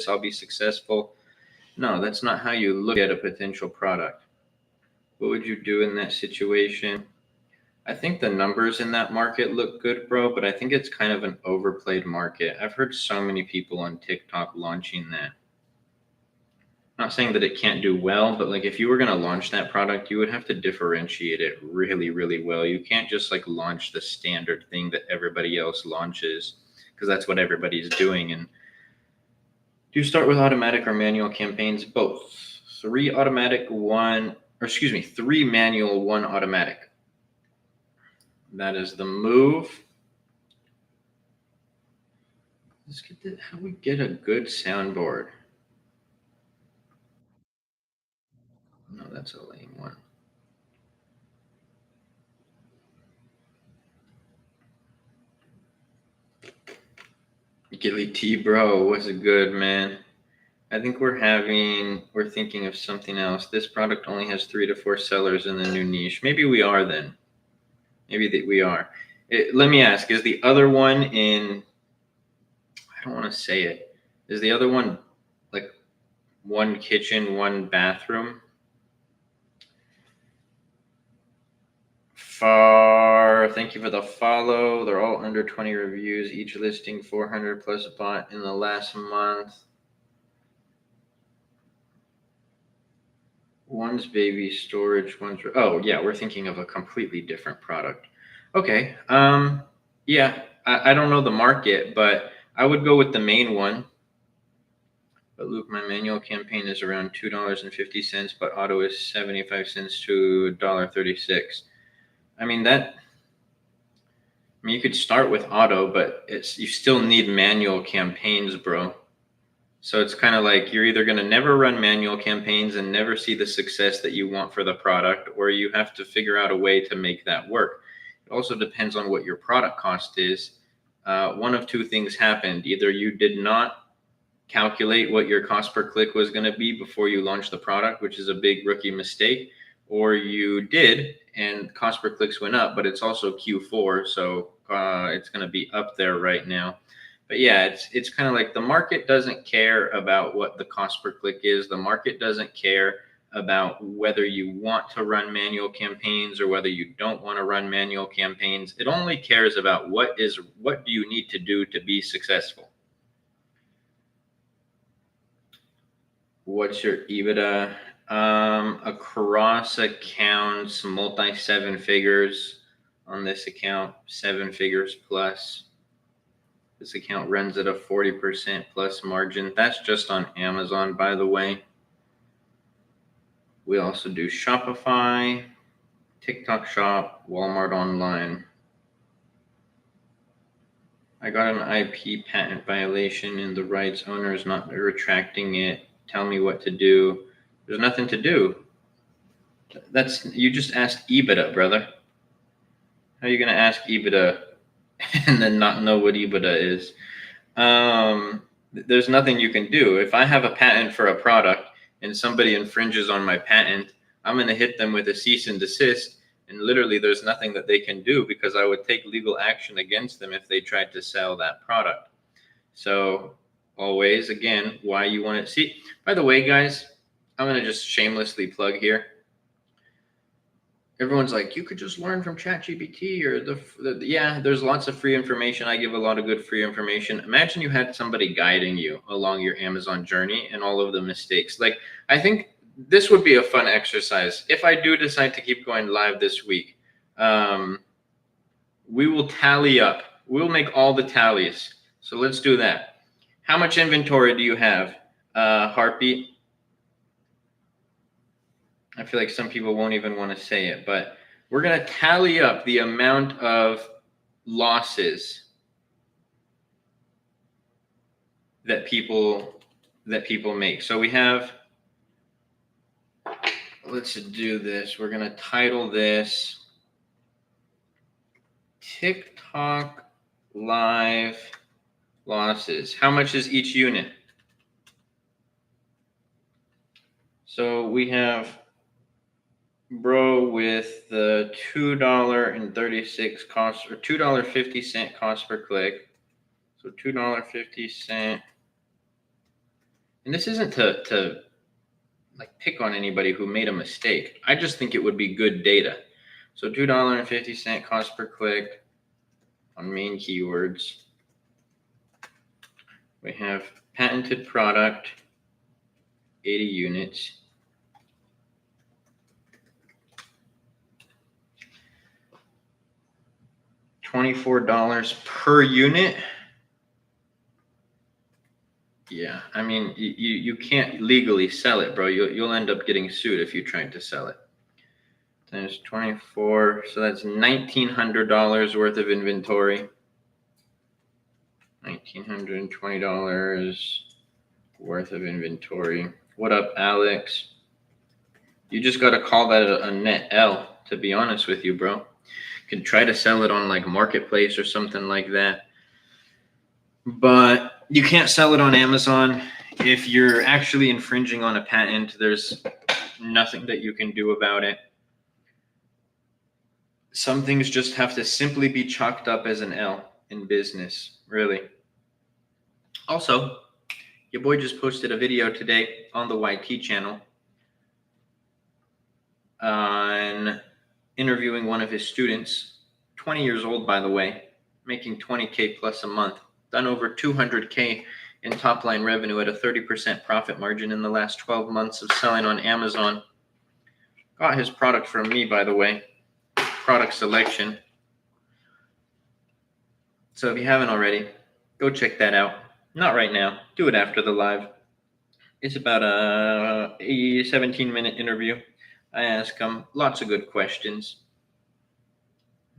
I'll be successful. No, that's not how you look at a potential product. What would you do in that situation? I think the numbers in that market look good, bro, but I think it's kind of an overplayed market. I've heard so many people on TikTok launching that. Not saying that it can't do well, but like if you were going to launch that product, you would have to differentiate it really, really well. You can't just like launch the standard thing that everybody else launches, because that's what everybody's doing. And do you start with automatic or manual campaigns? Both. Three manual, one automatic. That is the move. Let's get how we get a good soundboard. No, that's a lame one. Gilly T, bro, what's good, man? I think we're thinking of something else. This product only has 3 to 4 sellers in the new niche. Maybe we are then. Maybe that we are. Let me ask, is the other one in, I don't want to say it. Is the other one like one kitchen, one bathroom? Thank you for the follow. They're all under 20 reviews, each listing 400 plus bought in the last month. One's baby storage, one's, oh yeah, we're thinking of a completely different product. Okay. Yeah, I don't know the market, but I would go with the main one. But Luke, my manual campaign is around $2.50, but auto is 75 cents to $1.36. I mean, you could start with auto, but you still need manual campaigns, bro. So it's kind of like you're either going to never run manual campaigns and never see the success that you want for the product, or you have to figure out a way to make that work. It also depends on what your product cost is. One of two things happened. Either you did not calculate what your cost per click was going to be before you launched the product, which is a big rookie mistake, or you did and cost per clicks went up, but it's also Q4, so it's going to be up there right now. But yeah, it's kind of like the market doesn't care about what the cost per click is. The market doesn't care about whether you want to run manual campaigns or whether you don't want to run manual campaigns. It only cares about what do you need to do to be successful. What's your EBITDA? Across accounts, multi 7 figures. On this account, 7 figures plus. This account runs at a 40% plus margin. That's just on Amazon, by the way. We also do Shopify, TikTok Shop, Walmart Online. I got an IP patent violation and the rights owner is not retracting it. Tell me what to do. There's nothing to do. You just asked EBITDA, brother. How are you going to ask EBITDA and then not know what EBITDA is? There's nothing you can do. If I have a patent for a product and somebody infringes on my patent, I'm going to hit them with a cease and desist. And literally there's nothing that they can do because I would take legal action against them if they tried to sell that product. So always, again, why you want to see. By the way, guys, I'm going to just shamelessly plug here. Everyone's like, you could just learn from ChatGPT or yeah, there's lots of free information. I give a lot of good free information. Imagine you had somebody guiding you along your Amazon journey and all of the mistakes. Like, I think this would be a fun exercise. If I do decide to keep going live this week, we will tally up. We'll make all the tallies. So let's do that. How much inventory do you have, Heartbeat? I feel like some people won't even want to say it, but we're going to tally up the amount of losses that people make. So we have, let's do this. We're going to title this TikTok Live Losses. How much is each unit? So we have bro with the $2.36 cost, or $2.50 cost per click. So $2.50 And this isn't to like pick on anybody who made a mistake. I just think it would be good data. So $2.50 cost per click on main keywords. We have patented product, 80 units. $24 per unit. Yeah, I mean, you can't legally sell it, bro. You'll end up getting sued if you try to sell it. Times 24, so that's $1,900 worth of inventory. $1,920 worth of inventory. What up, Alex? You just got to call that a net L, to be honest with you, bro. You can try to sell it on like Marketplace or something like that, but you can't sell it on Amazon. If you're actually infringing on a patent, there's nothing that you can do about it. Some things just have to simply be chalked up as an L in business, really. Also, your boy just posted a video today on the YT channel on interviewing one of his students, 20 years old, by the way, making 20K plus a month, done over 200K in top line revenue at a 30% profit margin in the last 12 months of selling on Amazon. Got his product from me, by the way, product selection. So if you haven't already, go check that out. Not right now, do it after the live. It's about a 17-minute interview. I ask him lots of good questions.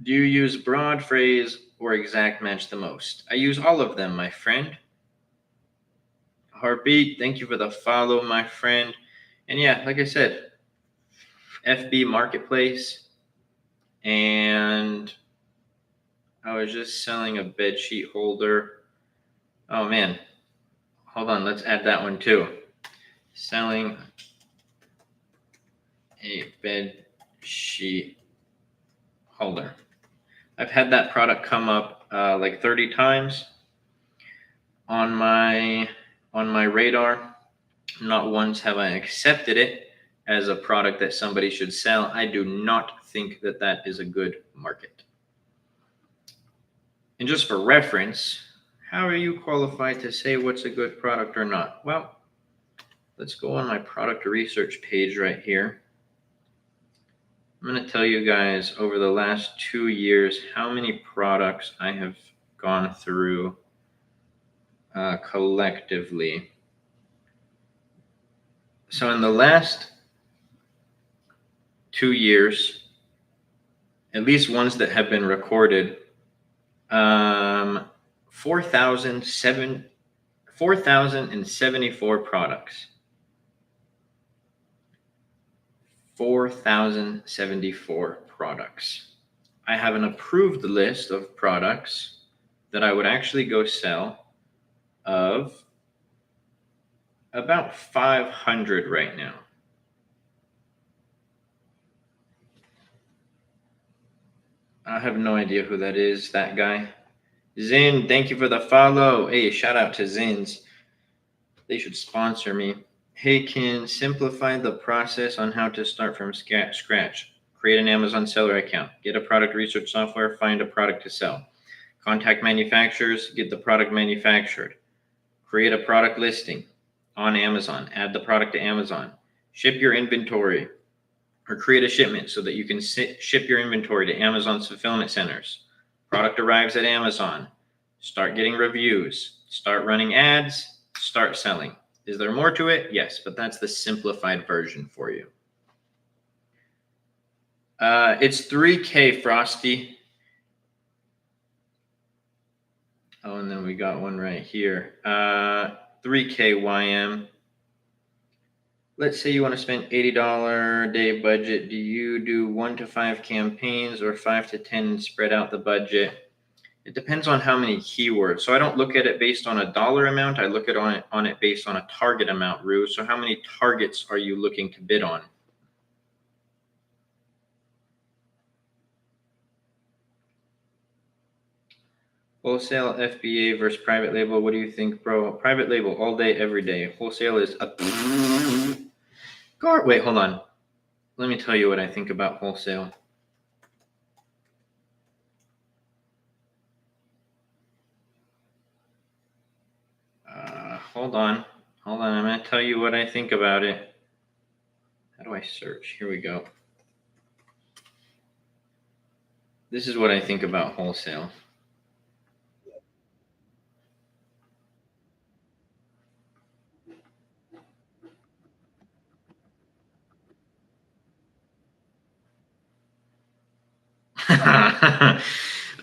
Do you use broad phrase or exact match the most? I use all of them, my friend. Heartbeat, thank you for the follow, my friend. And yeah, like I said, FB Marketplace, and I was just selling a bed sheet holder. Oh man, hold on, let's add that one too. Selling a bed sheet holder. I've had that product come up like 30 times on my radar. Not once have I accepted it as a product that somebody should sell. I do not think that that is a good market. And just for reference, how are you qualified to say what's a good product or not? Well, let's go on my product research page right here. I'm going to tell you guys over the last 2 years how many products I have gone through collectively. So in the last 2 years, at least ones that have been recorded, 4,074 products. 4,074 products. I have an approved list of products that I would actually go sell of about 500 right now. I have no idea who that is, that guy. Zin, thank you for the follow. Hey, shout out to Zins. They should sponsor me. Hey, can simplify the process on how to start from scratch. Create an Amazon seller account. Get a product research software. Find a product to sell. Contact manufacturers. Get the product manufactured. Create a product listing on Amazon. Add the product to Amazon. Ship your inventory or create a shipment so that you can ship your inventory to Amazon's fulfillment centers. Product arrives at Amazon. Start getting reviews. Start running ads. Start selling. Is there more to it? Yes, but that's the simplified version for you. It's 3K, Frosty. Oh, and then we got one right here. 3K YM. Let's say you want to spend $80 a day budget. Do you do 1 to 5 campaigns or 5 to 10 and spread out the budget? It depends on how many keywords. So I don't look at it based on a dollar amount. I look at it based on a target amount, Rue. So how many targets are you looking to bid on? Wholesale, FBA versus private label. What do you think, bro? Private label all day, every day. Wholesale is a. Wait, hold on. Let me tell you what I think about wholesale. Hold on. Hold on. I'm going to tell you what I think about it. How do I search? Here we go. This is what I think about wholesale.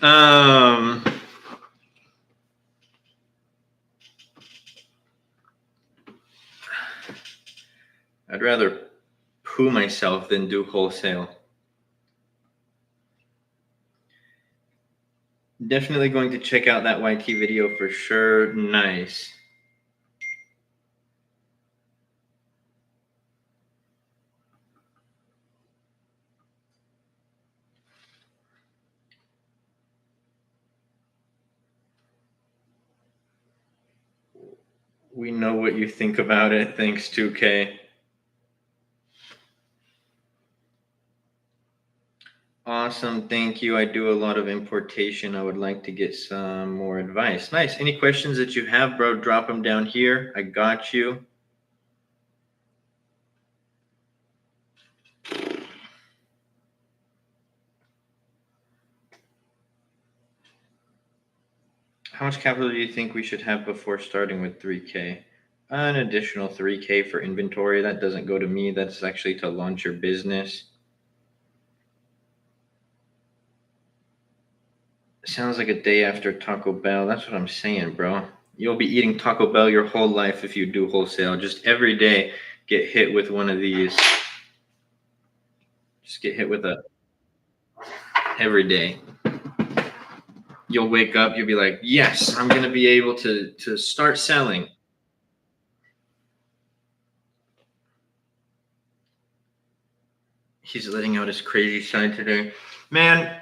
um, I'd rather poo myself than do wholesale. Definitely going to check out that YT video for sure. Nice. We know what you think about it. Thanks, 2K. Awesome. Thank you. I do a lot of importation. I would like to get some more advice. Nice. Any questions that you have, bro? Drop them down here. I got you. How much capital do you think we should have before starting with 3K? An additional 3K for inventory. That doesn't go to me. That's actually to launch your business. Sounds like a day after Taco Bell. That's what I'm saying, bro. You'll be eating Taco Bell your whole life if you do wholesale. Just every day get hit with one of these. Just get hit with a every day. You'll wake up, you'll be like, yes, I'm gonna be able to start selling. He's letting out his crazy side today. Man,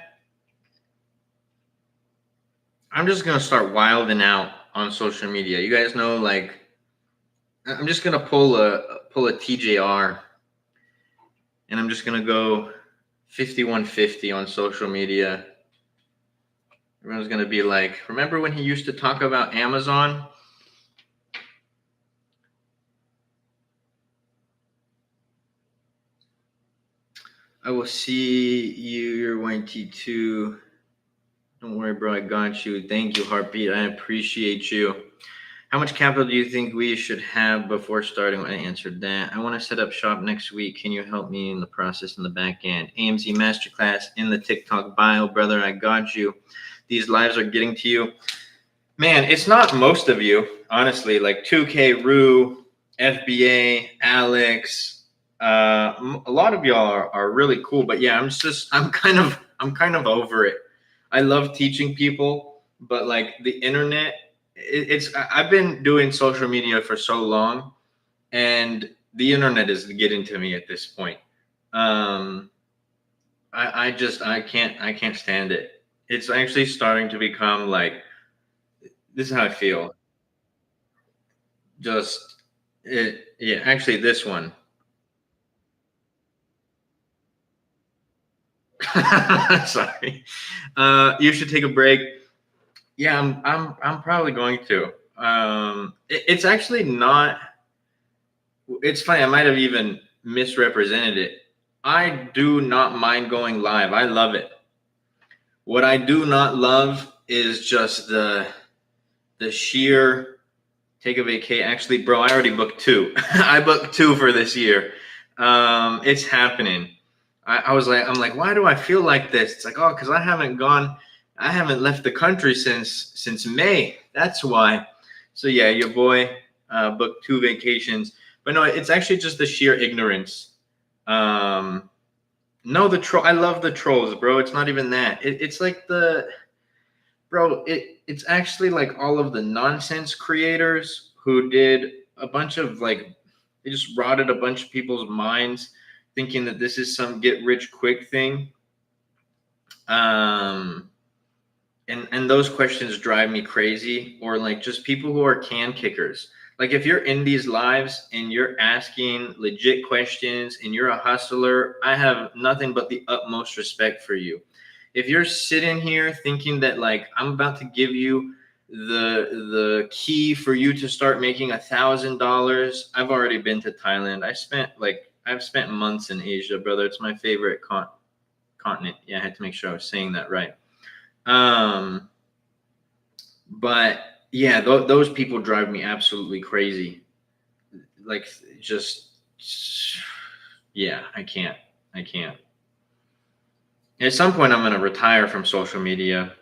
I'm just gonna start wilding out on social media. You guys know, like, I'm just gonna pull a TJR, and I'm just gonna go 5150 on social media. Everyone's gonna be like, remember when he used to talk about Amazon? I will see you, your YT2. Don't worry, bro. I got you. Thank you, Heartbeat. I appreciate you. How much capital do you think we should have before starting? I answered that. I want to set up shop next week. Can you help me in the process in the back end? AMZ Masterclass in the TikTok bio, brother. I got you. These lives are getting to you. Man, it's not most of you, honestly. Like 2K, Rue, FBA, Alex. A lot of y'all are really cool, but yeah, I'm kind of over it. I love teaching people, but like the internet, I've been doing social media for so long, and the internet is getting to me at this point. I can't stand it. It's actually starting to become like, this is how I feel. Just it, yeah. Actually, this one. Sorry. You should take a break. Yeah, I'm probably going to. It's actually not. It's funny. I might have even misrepresented it. I do not mind going live. I love it. What I do not love is just the sheer take a vacay. Actually, bro, I already booked two. I booked two for this year. It's happening. I'm like, why do I feel like this? It's like, oh, because I haven't left the country since May. That's why. So yeah, your boy booked two vacations, but no, it's actually just the sheer ignorance. No, the troll. I love the trolls, bro. It's not even that. It's like it's actually like all of the nonsense creators who did a bunch of like, they just rotted a bunch of people's minds thinking that this is some get rich quick thing. And those questions drive me crazy. Or like just people who are can kickers. Like if you're in these lives and you're asking legit questions and you're a hustler, I have nothing but the utmost respect for you. If you're sitting here thinking that like I'm about to give you the key for you to start making $1,000, I've already been to Thailand. I've spent months in Asia, brother. It's my favorite continent. Yeah, I had to make sure I was saying that right. But yeah, those people drive me absolutely crazy. Like just yeah, I can't. At some point I'm going to retire from social media.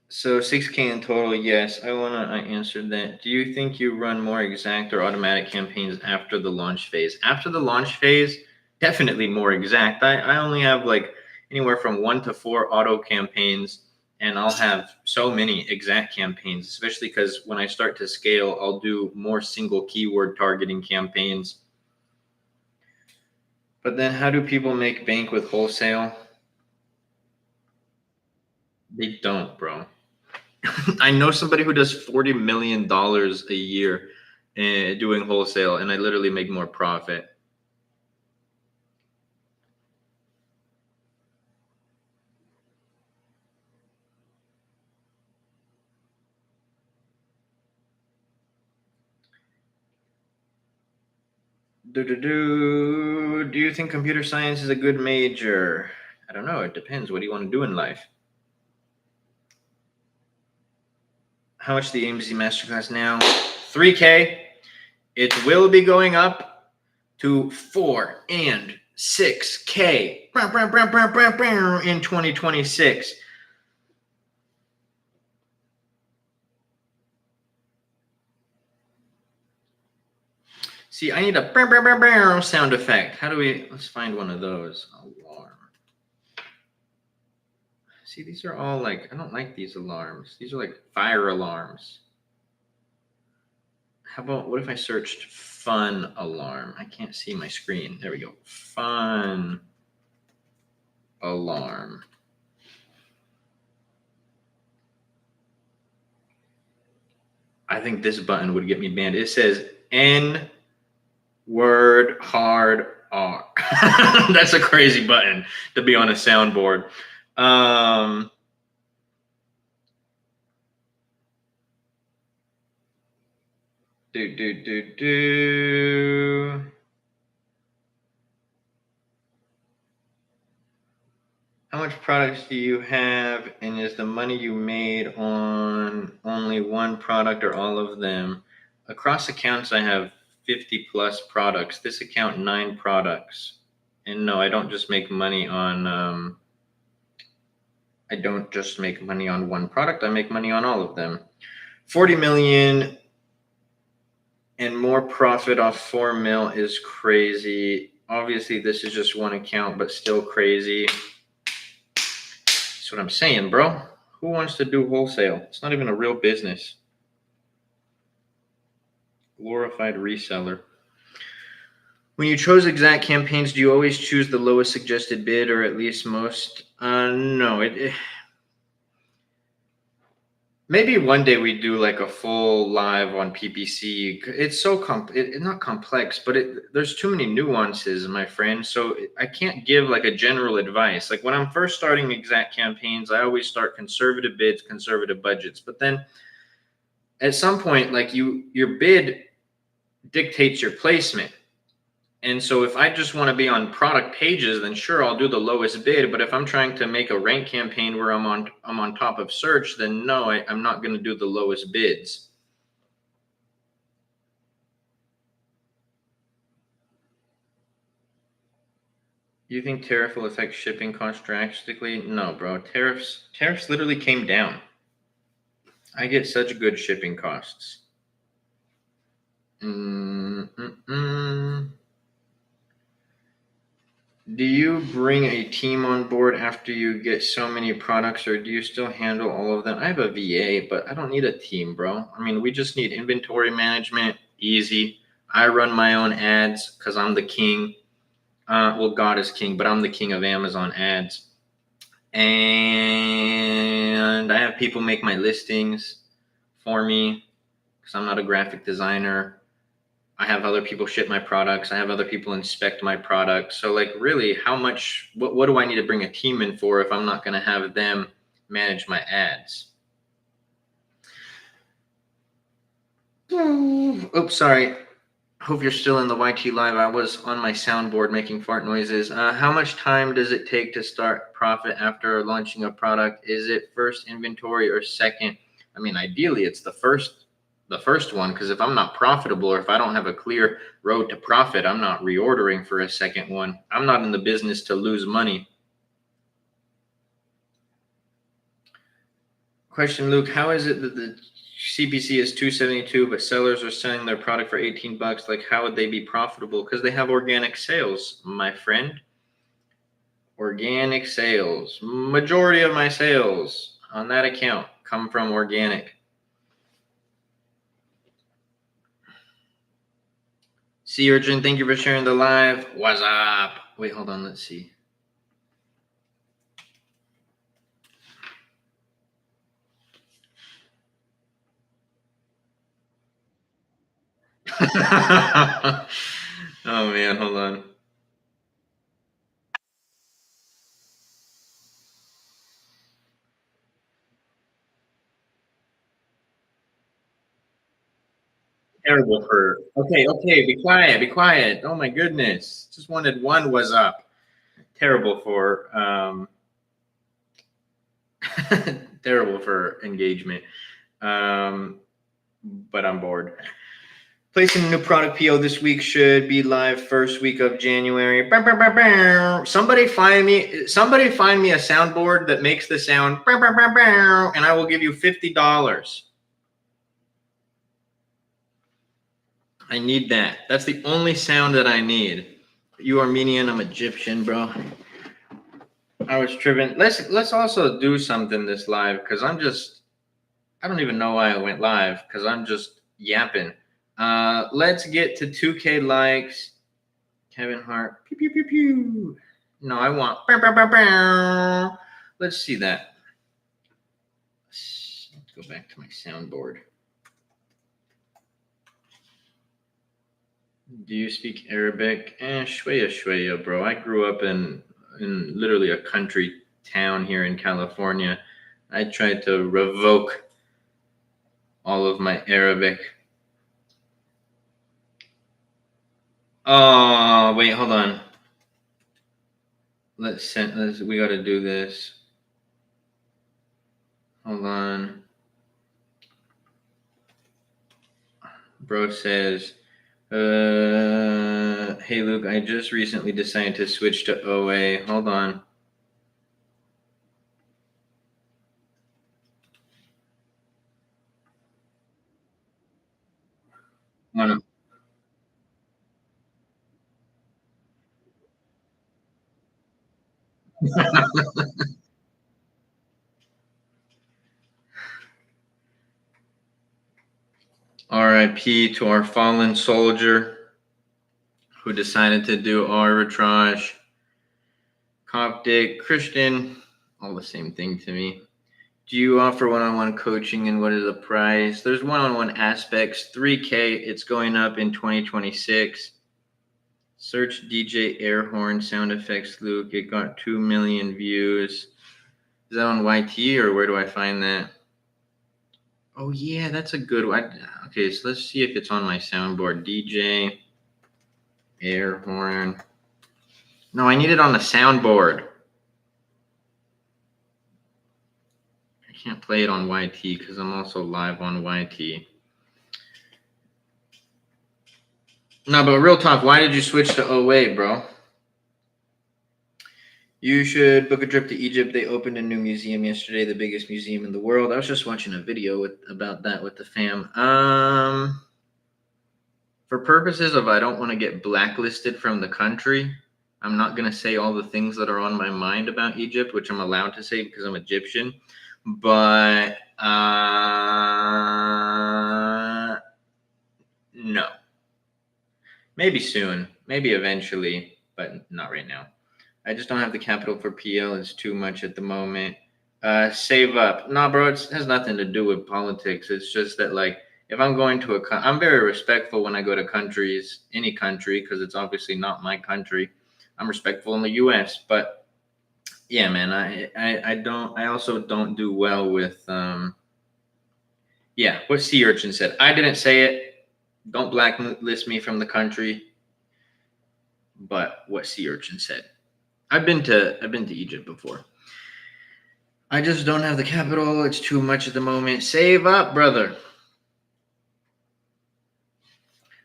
So 6K in total, yes. I answered that. Do you think you run more exact or automatic campaigns after the launch phase? After the launch phase, definitely more exact. I only have like anywhere from 1 to 4 auto campaigns, and I'll have so many exact campaigns, especially because when I start to scale, I'll do more single keyword targeting campaigns. But then how do people make bank with wholesale? They don't, bro. I know somebody who does $40 million a year doing wholesale, and I literally make more profit. Do you think computer science is a good major? I don't know. It depends. What do you want to do in life? How much the AMZ Masterclass now? 3K. It will be going up to 4 and 6K in 2026. See, I need a sound effect. How do we? Let's find one of those. Alarm. See, these are all like, I don't like these alarms. These are like fire alarms. How about, what if I searched fun alarm? I can't see my screen. There we go. Fun alarm. I think this button would get me banned. It says N word hard R. That's a crazy button to be on a soundboard. How much products do you have, and is the money you made on only one product or all of them? Across accounts, I have 50 plus products. This account, 9 products. And no, I don't just make money on one product. I make money on all of them. 40 million and more profit off 4 mil is crazy. Obviously, this is just one account, but still crazy. That's what I'm saying, bro. Who wants to do wholesale? It's not even a real business. Glorified reseller. When you chose exact campaigns, do you always choose the lowest suggested bid, or at least most? No. Maybe one day we do like a full live on PPC. It's so not complex, but there's too many nuances, my friend. So I can't give like a general advice. Like when I'm first starting exact campaigns, I always start conservative bids, conservative budgets. But then at some point, like your bid dictates your placement. And so if I just want to be on product pages, then sure, I'll do the lowest bid. But if I'm trying to make a rank campaign where I'm on top of search, then no, I'm not going to do the lowest bids. You think tariff will affect shipping costs drastically? No, bro. Tariffs literally came down. I get such good shipping costs. Do you bring a team on board after you get so many products, or do you still handle all of them? I have a VA, but I don't need a team, bro. I mean, we just need inventory management, easy. I run my own ads because I'm the king. Well, God is king, but I'm the king of Amazon ads. And I have people make my listings for me because I'm not a graphic designer. I have other people ship my products. I have other people inspect my products. So like really what do I need to bring a team in for if I'm not going to have them manage my ads? Oops, sorry. Hope you're still in the YT live. I was on my soundboard making fart noises. How much time does it take to start profit after launching a product? Is it first inventory or second? I mean, ideally it's the first one, because if I'm not profitable or if I don't have a clear road to profit, I'm not reordering for a second one. I'm not in the business to lose money. Question, Luke, how is it that the CPC is $272, but sellers are selling their product for $18? Like, how would they be profitable? Because they have organic sales, my friend. Organic sales. Majority of my sales on that account come from organic. Sea Urchin, thank you for sharing the live. What's up? Wait, hold on. Let's see. Oh, man. Hold on. Terrible for. Okay. Be quiet. Be quiet. Oh, my goodness. Just wanted one was up. Terrible for. Terrible for engagement. But I'm bored. Placing a new product PO this week, should be live first week of January. Somebody find me a soundboard that makes the sound, and I will give you $50. I need that. That's the only sound that I need. You Armenian, I'm Egyptian, bro. I was tripping. Let's also do something this live, because I don't even know why I went live, because I'm just yapping. Let's get to 2K likes. Kevin Hart. Pew, pew, pew, pew. No, I want. Let's see that. Let's go back to my soundboard. Do you speak Arabic? Shwaya, bro. I grew up in literally a country town here in California. I tried to revoke all of my Arabic. Oh, wait, hold on. We got to do this. Hold on. Bro says, hey, Luke, I just recently decided to switch to OA. Hold on. RIP to our fallen soldier who decided to do arbitrage. Coptic, Christian, all the same thing to me. Do you offer one-on-one coaching, and what is the price? There's one-on-one aspects, $3K. It's going up in 2026. Search DJ air horn sound effects, Luke. It got 2 million views. Is that on YT, or where do I find that? Oh, yeah, that's a good one. Okay, so let's see if it's on my soundboard. DJ air horn. No, I need it on the soundboard. I can't play it on YT because I'm also live on YT. No, but real talk, why did you switch to OA, bro? You should book a trip to Egypt. They opened a new museum yesterday, the biggest museum in the world. I was just watching a video about that with the fam. For purposes of I don't want to get blacklisted from the country, I'm not going to say all the things that are on my mind about Egypt, which I'm allowed to say because I'm Egyptian. But no. Maybe soon, maybe eventually, but not right now. I just don't have the capital for PL. It's too much at the moment. Save up. Nah, bro, it has nothing to do with politics. It's just that, like, if I'm going to I'm very respectful when I go to countries, any country, because it's obviously not my country. I'm respectful in the U.S., but yeah, man, I also don't do well with, yeah, what sea urchin said. I didn't say it. Don't blacklist me from the country, but what sea urchin said. I've been to Egypt before. I just don't have the capital. It's too much at the moment. Save up, brother.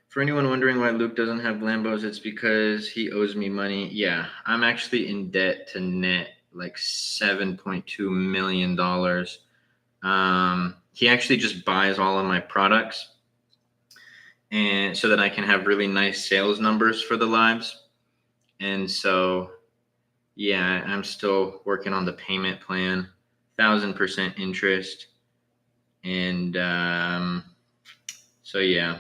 For anyone wondering why Luke doesn't have Lambos, it's because he owes me money. Yeah, I'm actually in debt to net like $7.2 million. He actually just buys all of my products, and so that I can have really nice sales numbers for the lives. And so, yeah, I'm still working on the payment plan, 1,000% interest. And so, yeah.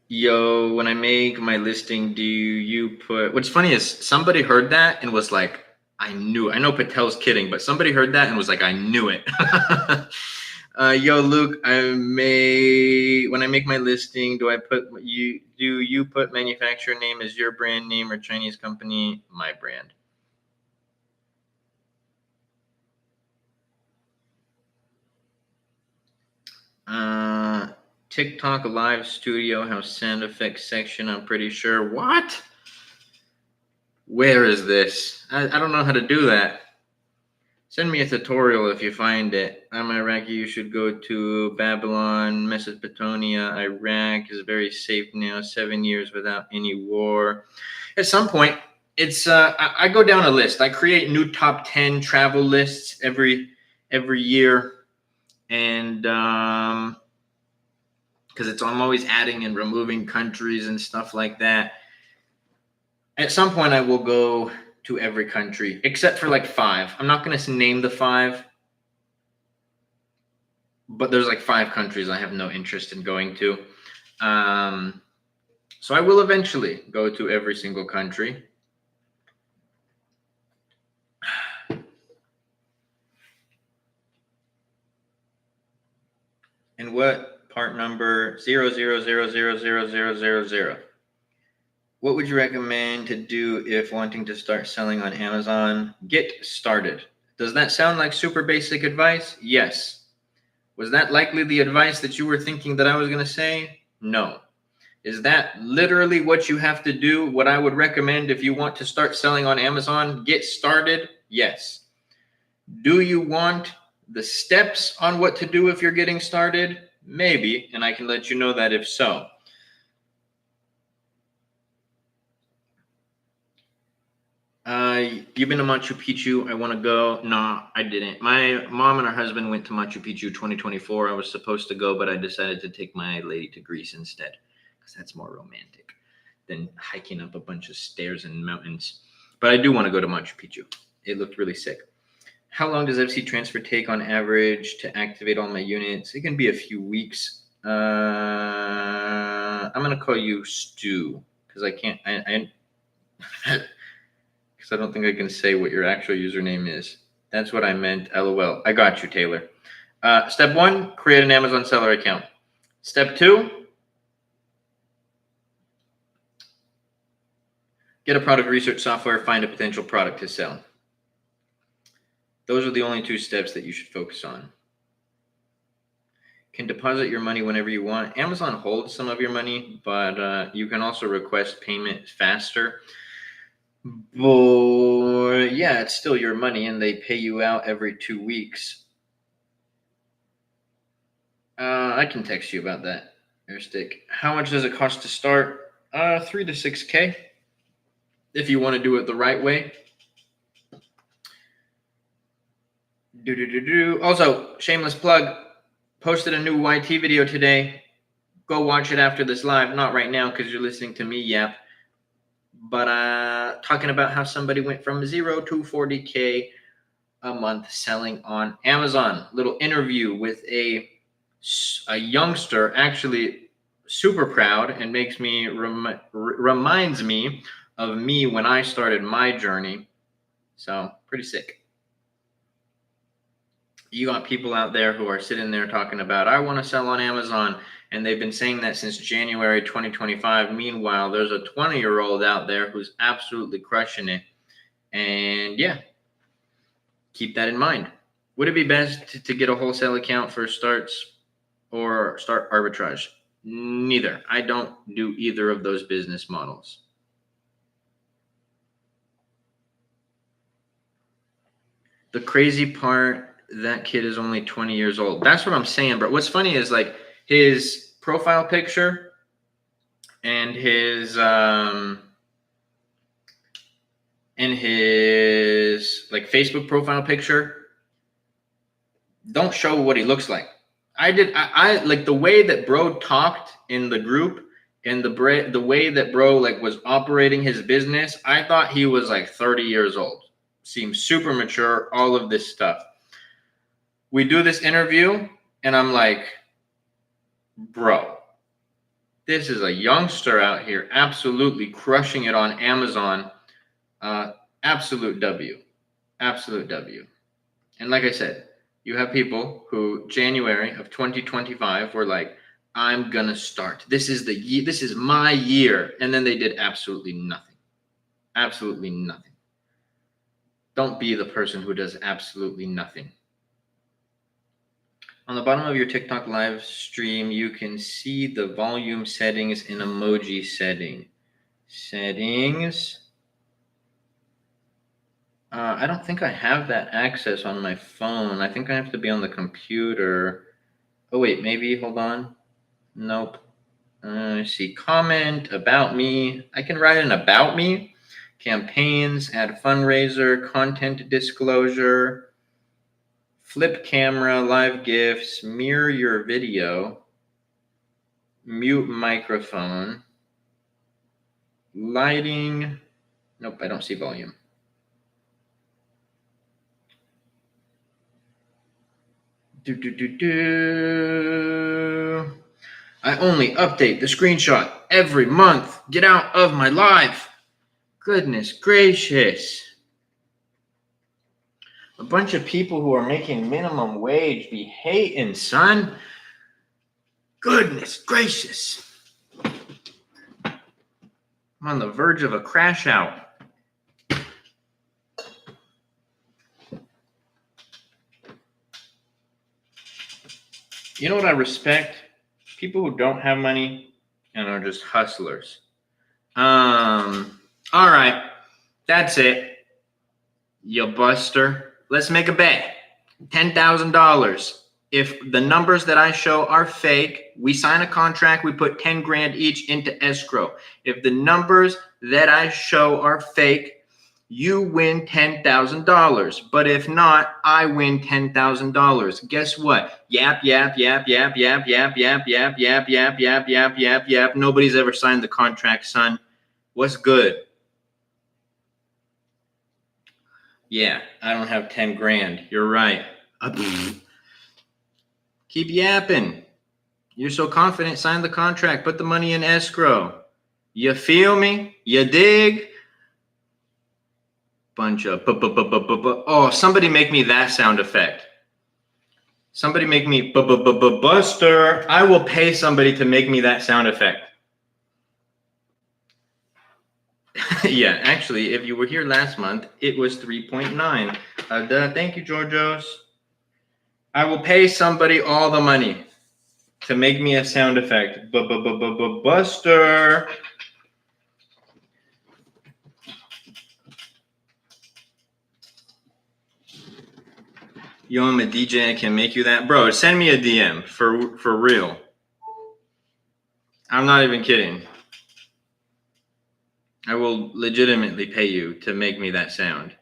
Yo, when I make my listing, do you put, what's funny is somebody heard that and was like, I knew, I know Patel's kidding, but somebody heard that and was like, I knew it. Yo, Luke, when I make my listing, do you put manufacturer name as your brand name or Chinese company? My brand. TikTok live studio has sound effects section, I'm pretty sure. What? Where is this? I don't know how to do that. Send me a tutorial if you find it. I'm Iraqi. You should go to Babylon, Mesopotamia. Iraq is very safe now. 7 years without any war. At some point, it's I go down a list. I create new top 10 travel lists every year, and because I'm always adding and removing countries and stuff like that. At some point, I will go to every country except for like 5. I'm not going to name the 5, but there's like 5 countries I have no interest in going to. So I will eventually go to every single country. And what part number 0000000? What would you recommend to do if wanting to start selling on Amazon? Get started. Does that sound like super basic advice? Yes. Was that likely the advice that you were thinking that I was going to say? No. Is that literally what you have to do? What I would recommend if you want to start selling on Amazon? Get started? Yes. Do you want the steps on what to do if you're getting started? Maybe, and I can let you know that if so. You've been to Machu Picchu. I want to go. No, I didn't. My mom and her husband went to Machu Picchu 2024. I was supposed to go, but I decided to take my lady to Greece instead because that's more romantic than hiking up a bunch of stairs and mountains. But I do want to go to Machu Picchu. It looked really sick. How long does FC Transfer take on average to activate all my units? It can be a few weeks. I'm going to call you Stu because I can't. Because I don't think I can say what your actual username is. That's what I meant. LOL. I got you, Taylor. Step 1, create an Amazon seller account. Step 2, get a product research software, find a potential product to sell. Those are the only 2 steps that you should focus on. Can deposit your money whenever you want. Amazon holds some of your money, but you can also request payment faster. But yeah, it's still your money and they pay you out every 2 weeks. I can text you about that. Airstick. How much does it cost to start? 3 to 6K. If you want to do it the right way. Also, shameless plug. Posted a new YT video today. Go watch it after this live. Not right now because you're listening to me yap. But talking about how somebody went from 0 to 40K a month selling on Amazon. Little interview with a youngster, actually super proud, and makes me reminds me of me when I started my journey. So pretty sick. You got people out there who are sitting there talking about, I want to sell on Amazon. And they've been saying that since January 2025. Meanwhile, there's a 20-year-old out there who's absolutely crushing it. And yeah, keep that in mind. Would it be best to get a wholesale account for starts or start arbitrage? Neither. I don't do either of those business models. The crazy part, that kid is only 20 years old. That's what I'm saying, bro. What's funny is like his profile picture and his like Facebook profile picture don't show what he looks like. I like the way that bro talked in the group and the way that bro like was operating his business. I thought he was like 30 years old. Seems super mature, all of this stuff. We do this interview and I'm like, bro, this is a youngster out here absolutely crushing it on Amazon. Absolute W. Absolute W. And like I said, you have people who January of 2025 were like, I'm going to start. This is the year. This is my year. And then they did absolutely nothing. Absolutely nothing. Don't be the person who does absolutely nothing. On the bottom of your TikTok live stream, you can see the volume settings in emoji setting. Settings. I don't think I have that access on my phone. I think I have to be on the computer. Oh, wait, maybe. Hold on. Nope. See, comment, about me. I can write an about me. Campaigns, add fundraiser, content disclosure, flip camera, live GIFs, mirror your video, mute microphone, lighting. Nope, I don't see volume. I only update the screenshot every month. Get out of my life. Goodness gracious. A bunch of people who are making minimum wage be hating, son. Goodness gracious. I'm on the verge of a crash out. You know what I respect? People who don't have money and are just hustlers. All right. That's it. You buster. Let's make a bet. $10,000. If the numbers that I show are fake, we sign a contract, we put 10 grand each into escrow. If the numbers that I show are fake, you win $10,000. But if not, I win $10,000. Guess what? Yap, yap, yap, yap, yap, yap, yap, yap, yap, yap, yap, yap, yap, yap. Nobody's ever signed the contract, son. What's good? Yeah, I don't have 10 grand. You're right. Keep yapping. You're so confident. Sign the contract. Put the money in escrow. You feel me? You dig? Bunch of oh, somebody make me that sound effect. Somebody make me buster. I will pay somebody to make me that sound effect. Yeah, actually, if you were here last month, it was 3.9. Thank you, Georgios. I will pay somebody all the money to make me a sound effect. Buster. Yo, I'm a DJ. I can make you that. Bro, send me a DM for real. I'm not even kidding. I will legitimately pay you to make me that sound.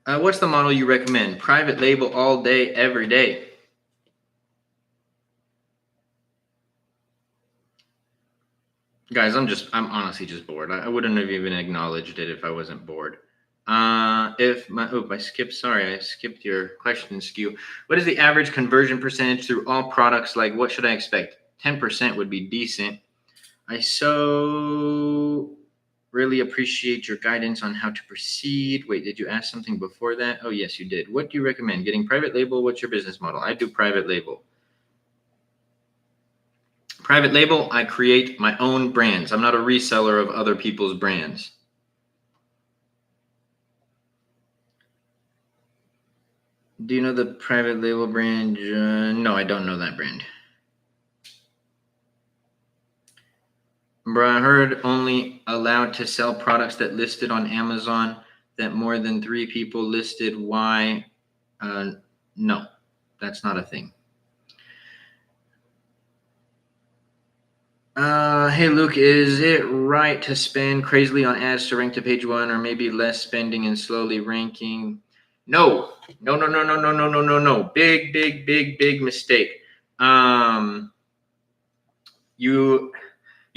What's the model you recommend? Private label all day, every day. Guys, I'm honestly just bored. I wouldn't have even acknowledged it if I wasn't bored. I skipped your question, Skew. What is the average conversion percentage through all products? Like, what should I expect? 10% would be decent. I so really appreciate your guidance on how to proceed. Wait, did you ask something before that? Oh, yes, you did. What do you recommend? Getting private label? What's your business model? I do private label. Private label, I create my own brands. I'm not a reseller of other people's brands. Do you know the private label brand? No, I don't know that brand. Bro, I heard only allowed to sell products that listed on Amazon that more than 3 people listed. Why? No, that's not a thing. Hey Luke, is it right to spend crazily on ads to rank to page 1, or maybe less spending and slowly ranking? No. Big mistake. You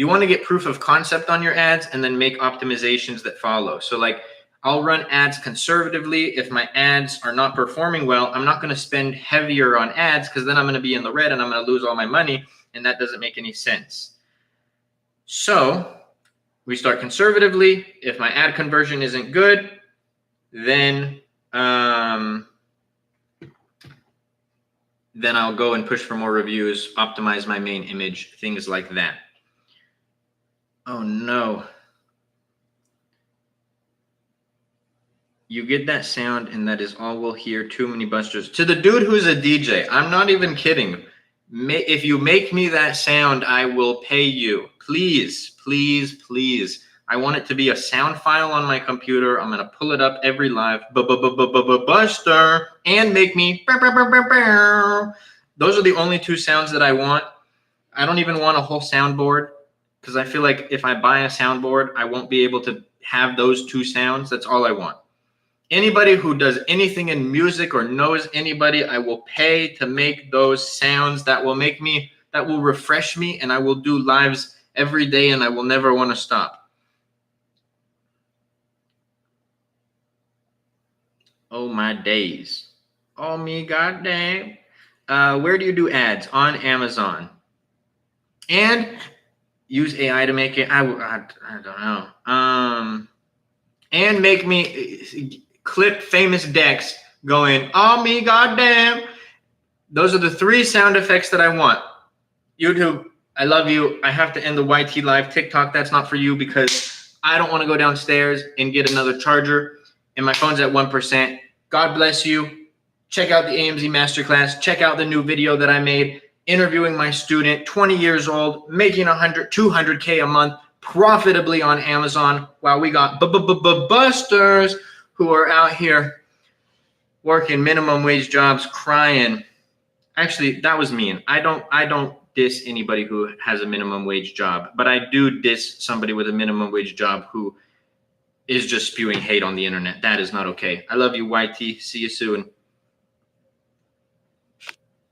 want to get proof of concept on your ads and then make optimizations that follow. So like I'll run ads conservatively. If my ads are not performing well, I'm not going to spend heavier on ads because then I'm going to be in the red and I'm going to lose all my money, and that doesn't make any sense. So we start conservatively. If my ad conversion isn't good, then I'll go and push for more reviews, optimize my main image, things like that. Oh no. You get that sound and that is all we'll hear. Too many busters. To the dude who's a DJ, I'm not even kidding. If you make me that sound, I will pay you. Please, please, please. I want it to be a sound file on my computer. I'm going to pull it up every live. Buster. And make me. Those are the only 2 sounds that I want. I don't even want a whole soundboard because I feel like if I buy a soundboard, I won't be able to have those 2 sounds. That's all I want. Anybody who does anything in music or knows anybody, I will pay to make those sounds that will refresh me, and I will do lives every day, and I will never want to stop. Oh my days. Oh me goddamn. Where do you do ads? On Amazon. And use AI to make it. I don't know. And make me clip famous Dex going, oh me goddamn. Those are the 3 sound effects that I want. YouTube, I love you. I have to end the YT live. TikTok, that's not for you because I don't want to go downstairs and get another charger and my phone's at 1%. God bless you. Check out the AMZ Masterclass. Check out the new video that I made interviewing my student, 20 years old, making 200K a month profitably on Amazon, while we got busters who are out here working minimum wage jobs, crying. Actually, that was mean. I don't diss anybody who has a minimum wage job, but I do diss somebody with a minimum wage job who is just spewing hate on the internet. That is not okay. I love you, YT. See you soon.